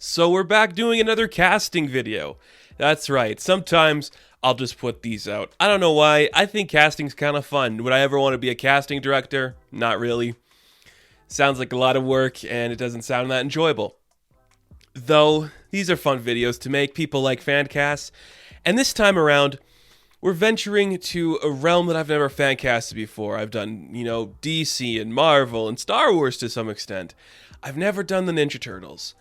So we're back doing another casting video. That's right, sometimes I'll just put these out. I don't know why, I think casting's kind of fun. Would I ever want to be a casting director? Not really. Sounds like a lot of work and it doesn't sound that enjoyable. Though, these are fun videos to make, people like fan casts. And this time around, we're venturing to a realm that I've never fan casted before. I've done, DC and Marvel and Star Wars to some extent. I've never done the Ninja Turtles.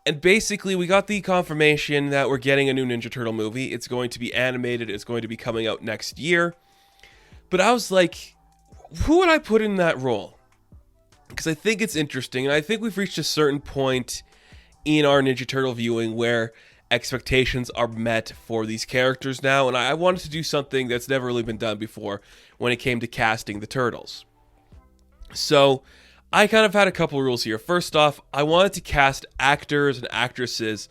And basically, we got the confirmation that we're getting a new Ninja Turtle movie. It's going to be animated. It's going to be coming out next year. But I was like, who would I put in that role? Because I think it's interesting, and I think we've reached a certain point in our Ninja Turtle viewing where expectations are met for these characters now, and I wanted to do something that's never really been done before when it came to casting the Turtles. So I kind of had a couple rules here. First off, I wanted to cast actors and actresses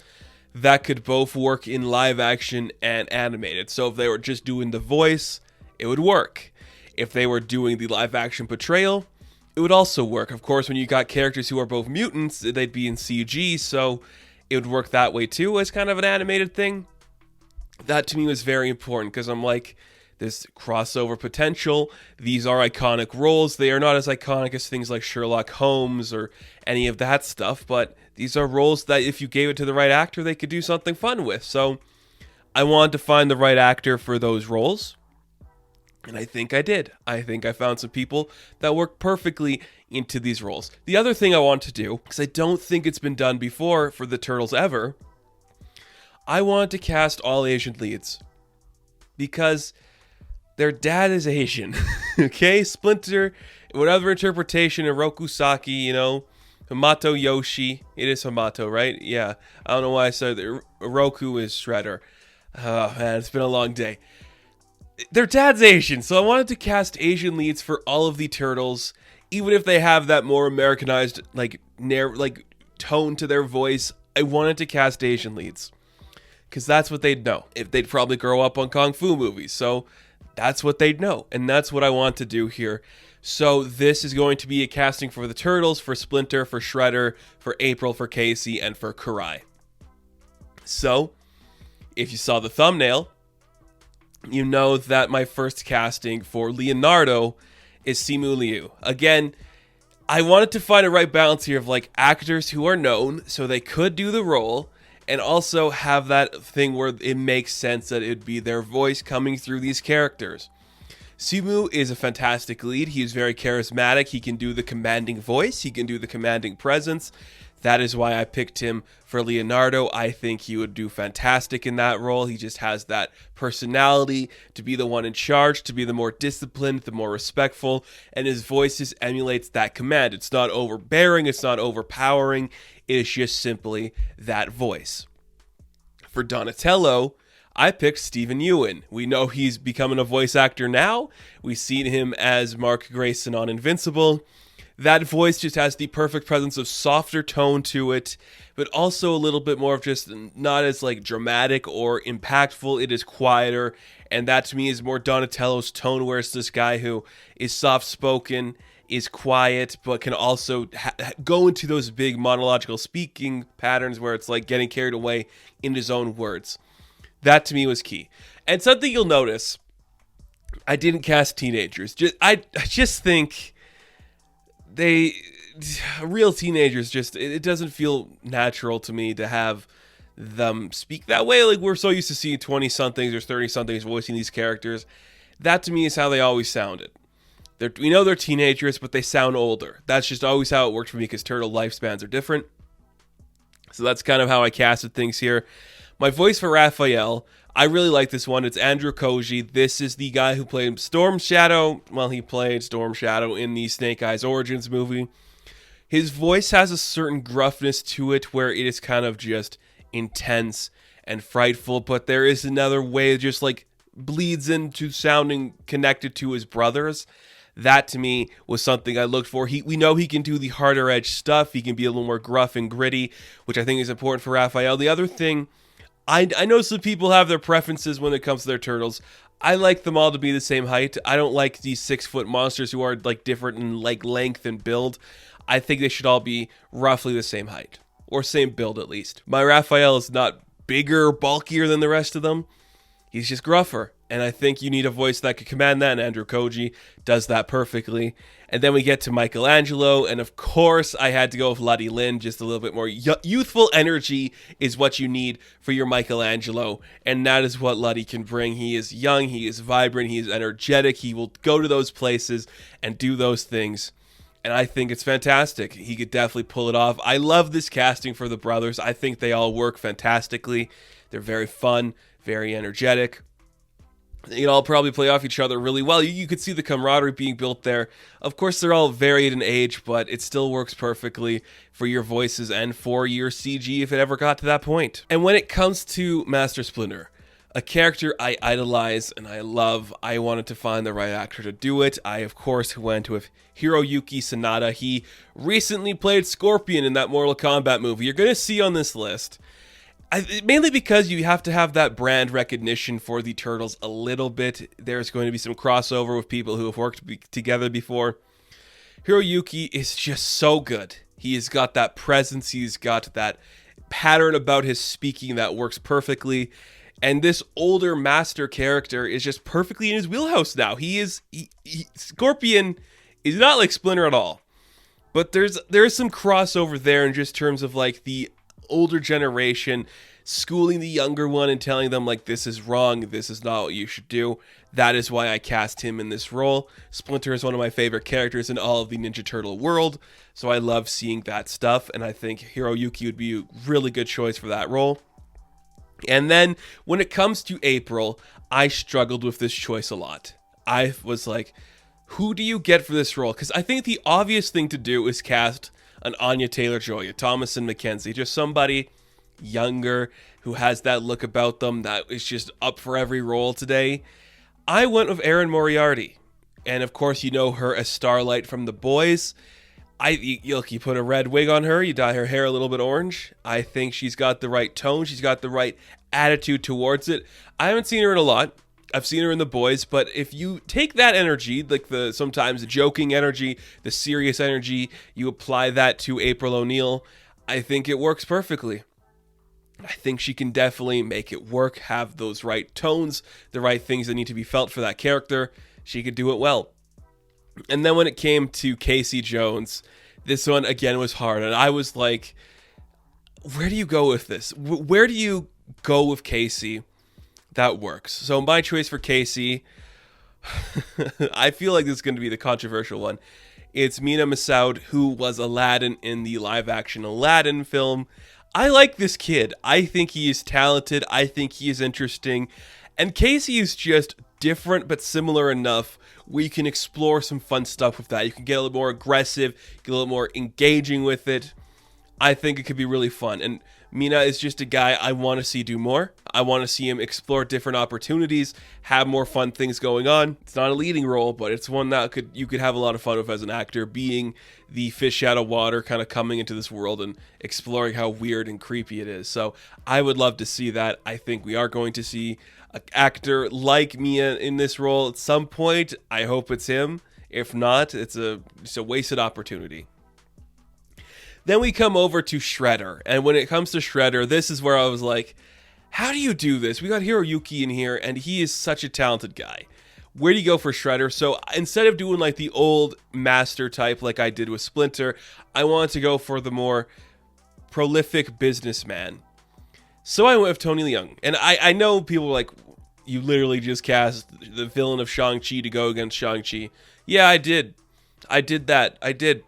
that could both work in live action and animated. So if they were just doing the voice, it would work. If they were doing the live action portrayal, it would also work. Of course, when you got characters who are both mutants, they'd be in CG, so it would work that way too as kind of an animated thing. That to me was very important because I'm like, this crossover potential. These are iconic roles. They are not as iconic as things like Sherlock Holmes or any of that stuff, but these are roles that if you gave it to the right actor, they could do something fun with. So I wanted to find the right actor for those roles, and I think I did. I think I found some people that work perfectly into these roles. The other thing I want to do, because I don't think it's been done before for the Turtles ever, I wanted to cast all Asian leads. Because their dad is Asian, okay? Splinter, whatever interpretation, Oroku Saki, Hamato Yoshi. It is Hamato, right? Yeah. I don't know why I said that. Oroku is Shredder. Oh, man, it's been a long day. Their dad's Asian, so I wanted to cast Asian leads for all of the Turtles, even if they have that more Americanized, tone to their voice. I wanted to cast Asian leads. Because that's what they'd know. If they'd probably grow up on Kung Fu movies, so that's what they'd know, and that's what I want to do here. So this is going to be a casting for the Turtles, for Splinter, for Shredder, for April, for Casey, and for Karai. So, if you saw the thumbnail, you know that my first casting for Leonardo is Simu Liu. Again, I wanted to find a right balance here of actors who are known, so they could do the role, and also have that thing where it makes sense that it'd be their voice coming through these characters. Simu is a fantastic lead. He is very charismatic. He can do the commanding voice. He can do the commanding presence. That is why I picked him for Leonardo. I think he would do fantastic in that role. He just has that personality to be the one in charge, to be the more disciplined, the more respectful, and his voice just emulates that command. It's not overbearing. It's not overpowering. It is just simply that voice. For Donatello, I picked Steven Yeun. We know he's becoming a voice actor now. We've seen him as Mark Grayson on Invincible. That voice just has the perfect presence of softer tone to it, but also a little bit more of just not as dramatic or impactful. It is quieter, and that to me is more Donatello's tone, where it's this guy who is soft-spoken, is quiet, but can also go into those big monological speaking patterns where it's getting carried away in his own words. That to me was key. And something you'll notice, I didn't cast teenagers. I just think real teenagers, it doesn't feel natural to me to have them speak that way. We're so used to seeing 20-somethings or 30-somethings voicing these characters. That to me is how they always sounded. We know they're teenagers, but they sound older. That's just always how it worked for me because turtle lifespans are different. So that's kind of how I casted things here. My voice for Raphael, I really like this one. It's Andrew Koji. This is the guy who played Storm Shadow. Well, he played Storm Shadow in the Snake Eyes Origins movie. His voice has a certain gruffness to it where it is kind of just intense and frightful, but there is another way it just bleeds into sounding connected to his brothers. That to me was something I looked for. We know he can do the harder edge stuff. He can be a little more gruff and gritty, which I think is important for Raphael. The other thing, I know some people have their preferences when it comes to their turtles. I like them all to be the same height. I don't like these 6-foot monsters who are different in length and build. I think they should all be roughly the same height. or same build at least. My Raphael is not bigger, bulkier than the rest of them. He's just gruffer. And I think you need a voice that can command that, and Andrew Koji does that perfectly. And then we get to Michelangelo, and of course I had to go with Lottie Lynn. Just a little bit more youthful energy is what you need for your Michelangelo, and that is what Lottie can bring. He is young, he is vibrant, he is energetic, he will go to those places and do those things. And I think it's fantastic. He could definitely pull it off. I love this casting for the brothers. I think they all work fantastically. They're very fun, very energetic. They'd all probably play off each other really well. You could see the camaraderie being built there. Of course, they're all varied in age, but it still works perfectly for your voices and for your CG if it ever got to that point. And when it comes to Master Splinter, a character I idolize and I love, I wanted to find the right actor to do it. I, of course, went with Hiroyuki Sanada. He recently played Scorpion in that Mortal Kombat movie you're going to see on this list. Mainly because you have to have that brand recognition for the Turtles a little bit. There's going to be some crossover with people who have worked together before. Hiroyuki is just so good. He has got that presence. He's got that pattern about his speaking that works perfectly. And this older master character is just perfectly in his wheelhouse now. Scorpion is not like Splinter at all. But there's some crossover there in just terms of like the older generation schooling the younger one and telling them like this is wrong, this is not what you should do. That is why I cast him in this role. Splinter is one of my favorite characters in all of the Ninja Turtle world, so I love seeing that stuff, and I think Hiroyuki would be a really good choice for that role. And then when it comes to April, I struggled with this choice a lot. I was like, who do you get for this role? Because I think the obvious thing to do is cast an Anya Taylor-Joy, a Thomasin McKenzie, just somebody younger who has that look about them that is just up for every role today. I went with Erin Moriarty, and of course you know her as Starlight from The Boys. You put a red wig on her, you dye her hair a little bit orange. I think she's got the right tone, she's got the right attitude towards it. I haven't seen her in a lot. I've seen her in The Boys, but if you take that energy, like the sometimes joking energy, the serious energy, you apply that to April O'Neil, I think it works perfectly. I think she can definitely make it work, have those right tones, the right things that need to be felt for that character. She could do it well. And then when it came to Casey Jones, this one again was hard, and I was like, where do you go with this? Where do you go with Casey that works? So my choice for Casey, I feel like this is going to be the controversial one. It's Mina Massoud, who was Aladdin in the live-action Aladdin film. I like this kid. I think he is talented. I think he is interesting. And Casey is just different but similar enough where you can explore some fun stuff with that. You can get a little more aggressive, get a little more engaging with it. I think it could be really fun. And Mina is just a guy I want to see do more. I want to see him explore different opportunities, have more fun things going on. It's not a leading role, but it's one that you could have a lot of fun with as an actor, being the fish out of water, kind of coming into this world and exploring how weird and creepy it is. So I would love to see that. I think we are going to see an actor like Mia in this role at some point. I hope it's him. If not, it's a wasted opportunity. Then we come over to Shredder. And when it comes to Shredder, this is where I was like, how do you do this? We got Hiroyuki in here, and he is such a talented guy. Where do you go for Shredder? So instead of doing like the old master type like I did with Splinter, I wanted to go for the more prolific businessman. So I went with Tony Leung. And I know people are like, you literally just cast the villain of Shang-Chi to go against Shang-Chi. Yeah, I did. I did that. I did.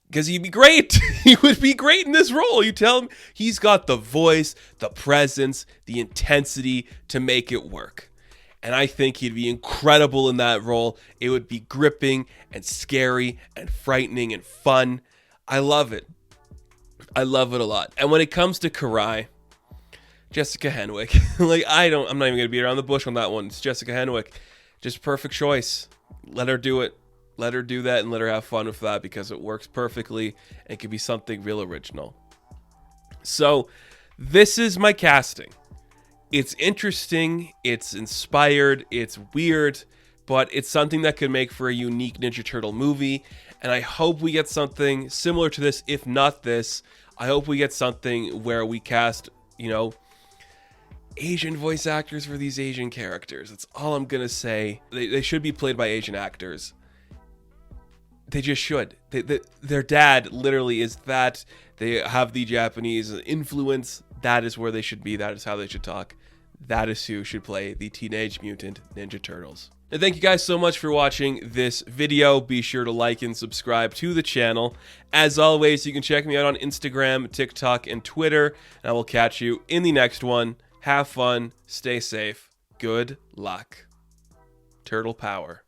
Because he'd be great. He would be great in this role. You tell him he's got the voice, the presence, the intensity to make it work. And I think he'd be incredible in that role. It would be gripping and scary and frightening and fun. I love it. I love it a lot. And when it comes to Karai, Jessica Henwick. I'm not even going to beat around the bush on that one. It's Jessica Henwick. Just perfect choice. Let her do it. Let her do that and let her have fun with that because it works perfectly and it could be something real original. So this is my casting. It's interesting, it's inspired, it's weird, but it's something that could make for a unique Ninja Turtle movie. And I hope we get something similar to this, if not this. I hope we get something where we cast, you know, Asian voice actors for these Asian characters. That's all I'm gonna say. They should be played by Asian actors. They just should. Their dad literally is that. They have the Japanese influence. That is where they should be. That is how they should talk. That is who should play the Teenage Mutant Ninja Turtles. And thank you guys so much for watching this video. Be sure to like and subscribe to the channel. As always, you can check me out on Instagram, TikTok, and Twitter. And I will catch you in the next one. Have fun. Stay safe. Good luck. Turtle power.